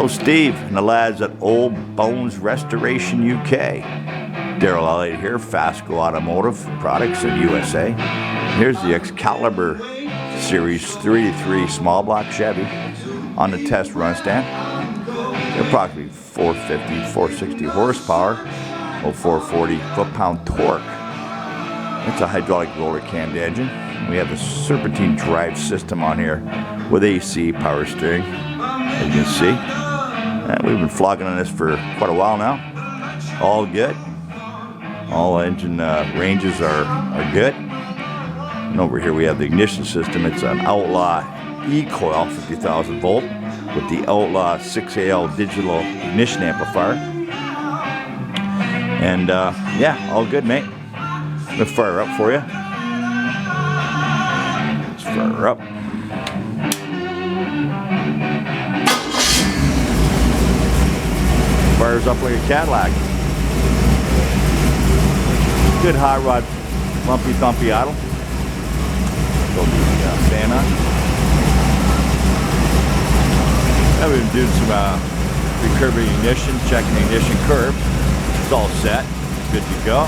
Hello, Steve and the lads at Old Bones Restoration UK. Daryl Elliott here, Fasco Automotive Products in USA. Here's the Excalibur Series 3-3 small block Chevy on the test run stand. Approximately 450, 460 horsepower, 440 foot-pound torque. It's a hydraulic roller cammed engine. We have a serpentine drive system on here with AC power steering, as you can see. We've been flogging on this for quite a while now. All good. All engine ranges are good. And over here we have the ignition system. It's an Outlaw coil 50,000 volt with the Outlaw 6AL digital ignition amplifier. And yeah, all good, mate. I'm gonna fire up for you. Let's fire up. Fires up like a Cadillac. Good hot rod, lumpy thumpy idle. Go the fan on. Now we've been doing some recurving ignition, checking the ignition curve. It's all set, good to go.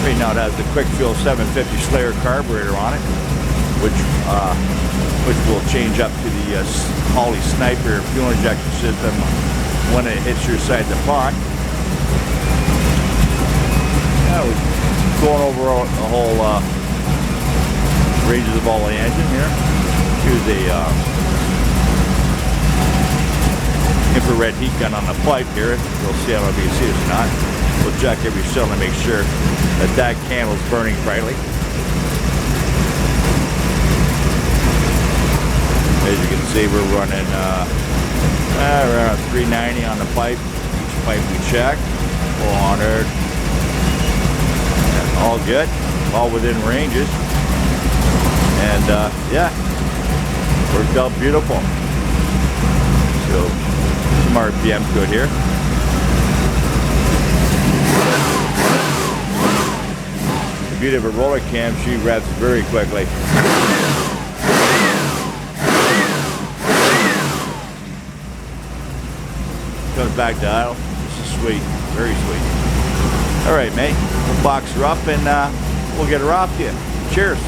Right now it has the Quick Fuel 750 Slayer carburetor on it, which will change up to the Holley Sniper fuel injection system when it hits your side of the pot. Yeah, we're going over the whole ranges of all the engine here. Here's the infrared heat gun on the pipe here. We'll see how you see it or not. We'll check every cylinder to make sure that candle's burning brightly. As you can see, we're running around 390 on the pipe. Each pipe we check, 400. Yeah, all good, all within ranges. And yeah, worked out beautiful. So some RPM good here. The beauty of a roller cam, she revs very quickly. Comes back to idle. This is sweet, very sweet. All right, mate, we'll box her up and we'll get her off to you. Cheers.